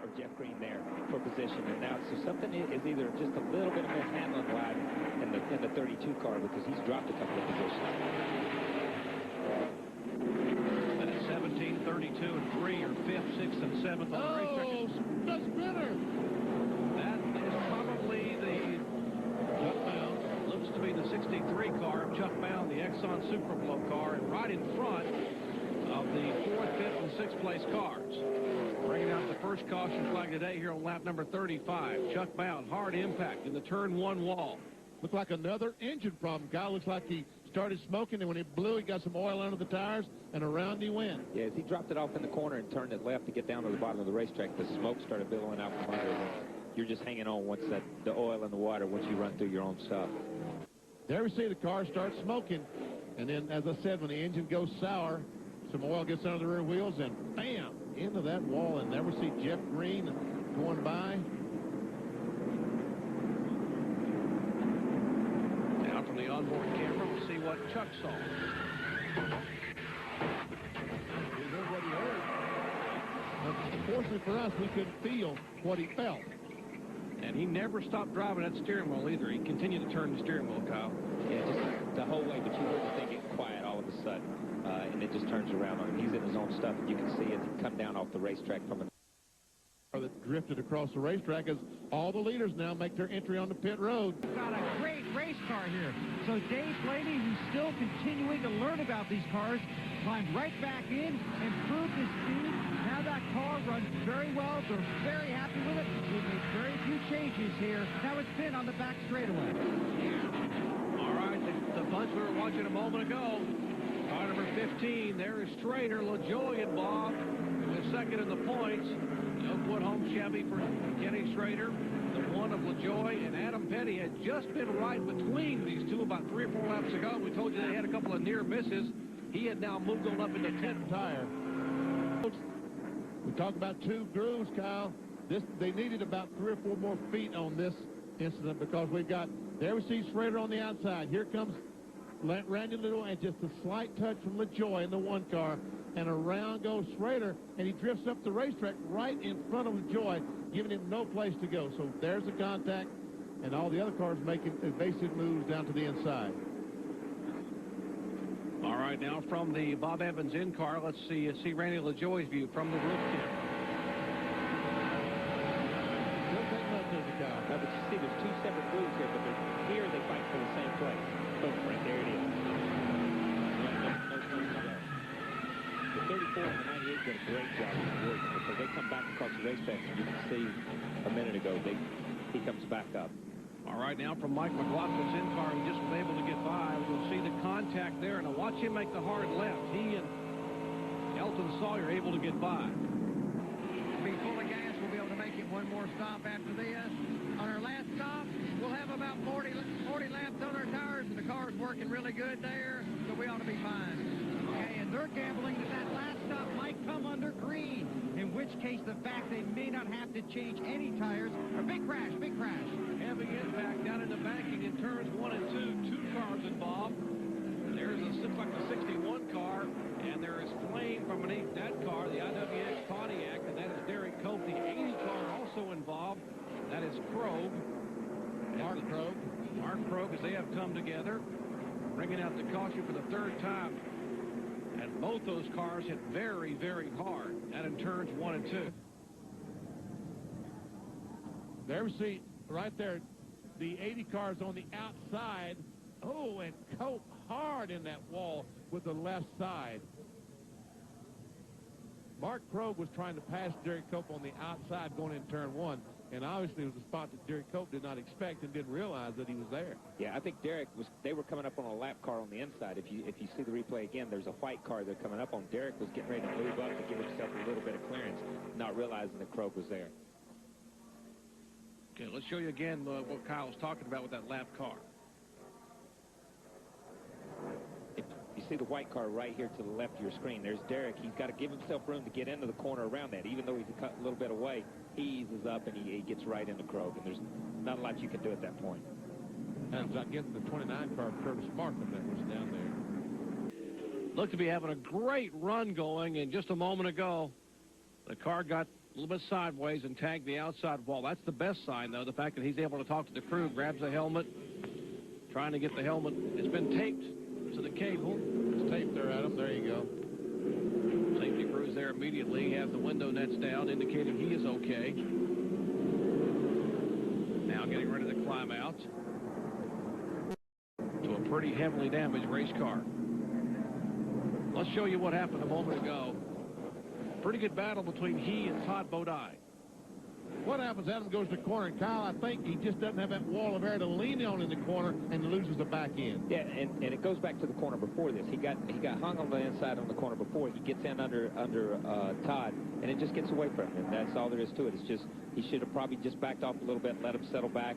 or Jeff Green there for position. And now, so something is either just a little bit of mishandling wide in the 32 car, because he's dropped a couple of positions. And at 17, 32, and 3 are 5th, 6th, and 7th on the racetrack. Oh, the spinner! That is probably the Chuck Bound. Looks to be the 63 car of Chuck Bound, the Exxon Superflow car, and right in front of the 4th, 5th, and 6th place cars. Bringing out the first caution flag today here on lap number 35. Chuck Bound, hard impact in the turn 1 wall. Looked like another engine problem. Guy looks like he started smoking, and when it blew, he got some oil under the tires, and around he went. Yeah, as he dropped it off in the corner and turned it left to get down to the bottom of the racetrack, the smoke started billowing out from under. You're just hanging on once the oil and the water, once you run through your own stuff. There we see the car start smoking, and then, as I said, when the engine goes sour, some oil gets under the rear wheels, and bam, into that wall. And there we see Jeff Green going by. Now from the onboard camera, we'll see what Chuck saw. He heard what he heard. Unfortunately for us, we couldn't feel what he felt. And he never stopped driving that steering wheel either. He continued to turn the steering wheel, Kyle. Yeah, just the whole way, but you heard the thing get quiet all of a sudden. And it just turns around on him. He's in his own stuff, and you can see it come down off the racetrack from an that drifted across the racetrack as all the leaders now make their entry on the pit road. We've got a great race car here. So Dave Blaney, who's still continuing to learn about these cars, climbed right back in, improved his speed. Now that car runs very well. They're very happy with it. We've made very few changes here. Now it's Finn on the back straightaway. All right, the bunch we were watching a moment ago. Car number 15, there is Strader, LaJoy, and Bob with second in the points. The Oakwood Home Chevy for Kenny Strader. The one of LaJoy and Adam Petty had just been right between these two about 3 or 4 laps ago. We told you they had a couple of near misses. He had now moved on up into 10th tire. We talk about 2 grooves, Kyle. They needed about 3 or 4 more feet on this incident, because we've got, there we see Strader on the outside. Here comes Randy Little, and just a slight touch from LaJoy in the 1 car, and around goes Strader, and he drifts up the racetrack right in front of LaJoy, giving him no place to go. So there's the contact, and all the other cars making evasive moves down to the inside. All right, now from the Bob Evans in car, let's see Randy LaJoy's view from the roof tip. No, but you see, there's 2 separate grooves here, but here they fight for the same place. Boom, right there it is. The 34 and the 98 did a great job of working, because they come back across the racetrack, and you can see a minute ago, he comes back up. All right, now from Mike McLaughlin's in car, he just was able to get by. We'll see the contact there, and now watch him make the hard left. He and Elton Sawyer able to get by. Be full of gas. We'll be able to make it one more stop after this. On our last stop, we'll have about 40 laps on our tires, and the car's working really good there, so we ought to be fine. Okay, and they're gambling that that last stop might come under green, in which case the fact they may not have to change any tires. A big crash, big crash. Heavy impact down in the banking in turns 1 and 2. 2 cars involved. There's looks like the 61 car, and there is flame from beneath that car, the IWX Pontiac, and that is Derek Cope. The 80 car also involved. That is Krogh. Mark Krogh, as they have come together, bringing out the caution for the 3rd time. And both those cars hit very, very hard. That in turns 1 and 2. There we see right there the 80 cars on the outside. Oh, and Cope hard in that wall with the left side. Mark Krogh was trying to pass Derek Cope on the outside going in turn 1. And obviously it was a spot that Derek Cope did not expect and didn't realize that he was there. Yeah, I think Derek they were coming up on a lap car on the inside. If you see the replay again, there's a white car they're coming up on. Derek was getting ready to move up to give himself a little bit of clearance, not realizing that Krogh was there. Okay, let's show you again what Kyle was talking about with that lap car. If you see the white car right here to the left of your screen, there's Derek. He's got to give himself room to get into the corner around that. Even though he's a little bit away, he eases up and he gets right into Krogh, and there's not a lot you can do at that point. And I guess the 29 car, Curtis Markham, that was down there. Looked to be having a great run going, and just a moment ago, the car got a little bit sideways and tagged the outside wall. That's the best sign, though, the fact that he's able to talk to the crew, grabs the helmet, trying to get the helmet. It's been taped to the cable. It's taped there, Adam. There you go. Safety crew's there immediately, have the window nets down, indicating he is okay. Now getting ready to climb out to a pretty heavily damaged race car. Let's show you what happened a moment ago. Pretty good battle between he and Todd Bodine. What happens, Adam goes to the corner, and Kyle, I think he just doesn't have that wall of air to lean on in the corner and loses the back end. Yeah, and it goes back to the corner before this. He got hung on the inside on the corner before. He gets in under Todd, and it just gets away from him. And that's all there is to it. It's just he should have probably just backed off a little bit, let him settle back,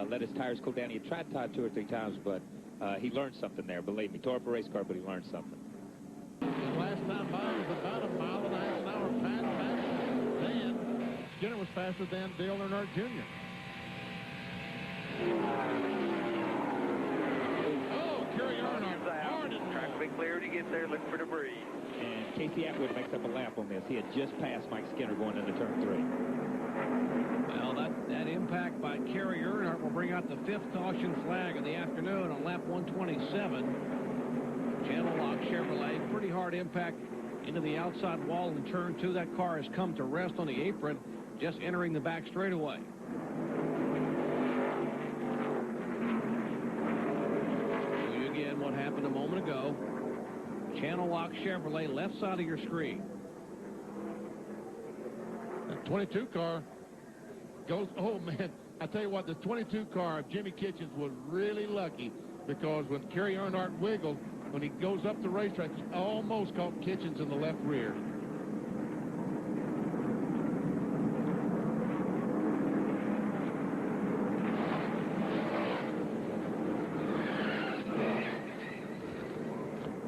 let his tires cool down. He had tried Todd 2 or 3 times, but he learned something there. Believe me, tore up a race car, but he learned something. The last time by was about a mile and a half an hour faster than Skinner was faster than Dale Earnhardt Jr. Oh, Kerry Earnhardt hard and Track will be clear to get there. Look for debris. And Casey Atwood makes up a lap on this. He had just passed Mike Skinner going into turn 3. Well, that impact by Kerry Earnhardt will bring out the 5th caution flag of the afternoon on lap 127. Channel Lock Chevrolet, pretty hard impact into the outside wall in turn 2. That car has come to rest on the apron, just entering the back straightaway. Show you again what happened a moment ago. Channel Lock Chevrolet, left side of your screen. The 22 car goes, oh man, I tell you what, the 22 car of Jimmy Kitchens was really lucky, because when Kerry Earnhardt wiggled, when he goes up the racetrack, he almost caught Kitchens in the left rear.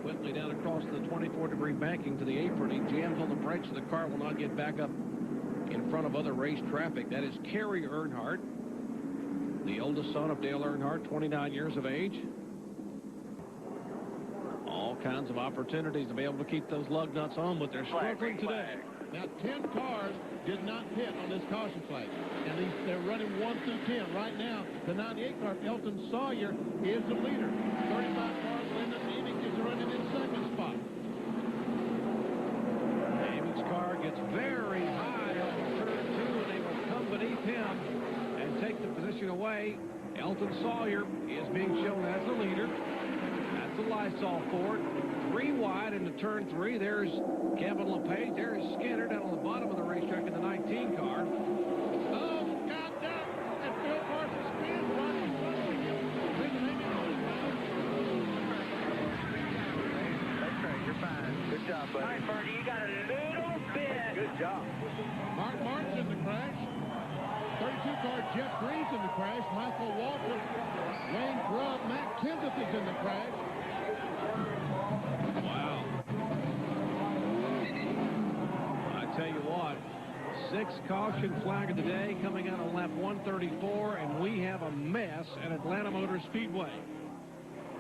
Quickly down across the 24-degree banking to the apron. He jams on the brakes so the car will not get back up in front of other race traffic. That is Kerry Earnhardt, the oldest son of Dale Earnhardt, 29 years of age. All kinds of opportunities to be able to keep those lug nuts on, but they're struggling today. Now, 10 cars did not pit on this caution flag, and they're running 1 through 10. Right now, the 98 car, Elton Sawyer, is the leader. 35 cars, Lyndon Amick is running in second spot. Amick's car gets very high on turn 2, and they will come beneath him and take the position away. Elton Sawyer is being shown as the leader. The Lysol Ford, 3 wide into turn 3. There's Kevin LePage. There's Skinner down on the bottom of the racetrack in the 19 car. Oh, God, that! And Phil Parsons spins right in front of him. That's right. You're fine. Good job, buddy. All right, Bernie, you got a little bit. Good job. Mark Martin's in the crash. 32 car Jeff Green's in the crash. Michael Walker, Wayne Grubb, Matt Kenseth is in the crash. Wow. I tell you what, 6th caution flag of the day coming out on lap 134, and we have a mess at Atlanta Motor Speedway.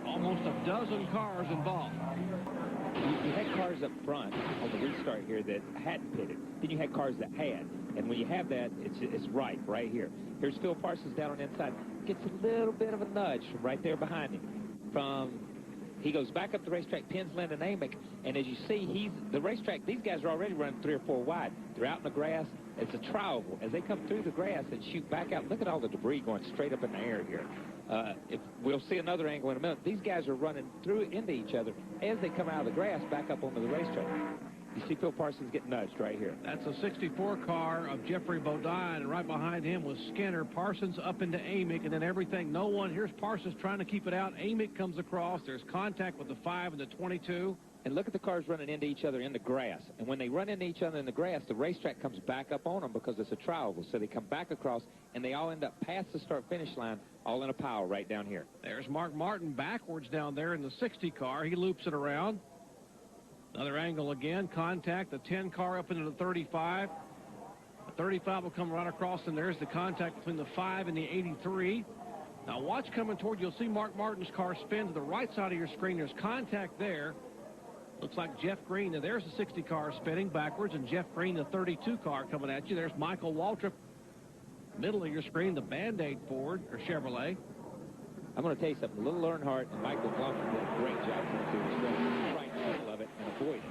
Almost a dozen cars involved. You had cars up front on the restart here that hadn't pitted. Then you had cars that had. And when you have that, it's right here. Here's Phil Parsons down on the inside. Gets a little bit of a nudge from right there behind him. He goes back up the racetrack, pins Lyndon Amick, and as you see, the racetrack, these guys are already running 3 or 4 wide. They're out in the grass. It's a trial. As they come through the grass and shoot back out, look at all the debris going straight up in the air here. We'll see another angle in a minute. These guys are running through into each other as they come out of the grass back up onto the racetrack. You see Phil Parsons get nudged right here. That's a 64 car of Jeffrey Bodine, and right behind him was Skinner. Parsons up into Amick, and then everything. No one. Here's Parsons trying to keep it out. Amick comes across. There's contact with the 5 and the 22. And look at the cars running into each other in the grass. And when they run into each other in the grass, the racetrack comes back up on them because it's a trial. So they come back across, and they all end up past the start-finish line, all in a pile right down here. There's Mark Martin backwards down there in the 60 car. He loops it around. Another angle again. Contact. The 10 car up into the 35. The 35 will come right across, and there's the contact between the 5 and the 83. Now watch coming toward you. You'll see Mark Martin's car spin to the right side of your screen. There's contact there. Looks like Jeff Green. Now there's the 60 car spinning backwards, and Jeff Green, the 32 car, coming at you. There's Michael Waltrip. Middle of your screen, the Band-Aid Ford, or Chevrolet. I'm going to tell you something. Little Earnhardt and Michael McLaughlin did a great job going through the stretch. Right in the middle of it and avoid it.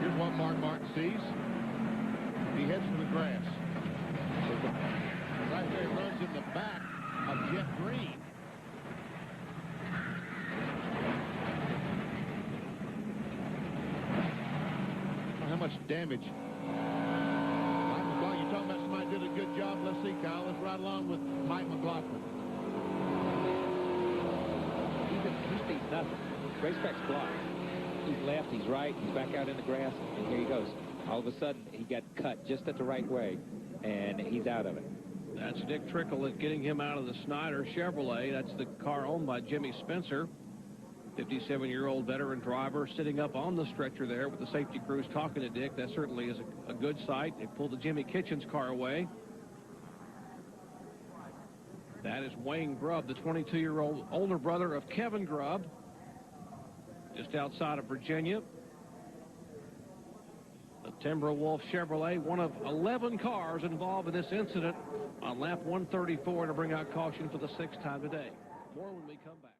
Here's what Mark Martin sees. He heads for the grass. Right there, he runs in the back of Jeff Green. How much damage? Mike McLaughlin, you're talking about somebody did a good job. Let's see, Kyle. Let's ride along with Mike McLaughlin. He speeds nothing. Racetrack's blocked. He's left, he's right, he's back out in the grass, and here he goes. All of a sudden, he got cut just at the right way, and he's out of it. That's Dick Trickle that's getting him out of the Snyder Chevrolet. That's the car owned by Jimmy Spencer. 57-year-old veteran driver sitting up on the stretcher there with the safety crews talking to Dick. That certainly is a good sight. They pulled the Jimmy Kitchens car away. That is Wayne Grubb, the 22-year-old older brother of Kevin Grubb, just outside of Virginia. The Timberwolf Chevrolet, one of 11 cars involved in this incident on lap 134 to bring out caution for the 6th time today. More when we come back.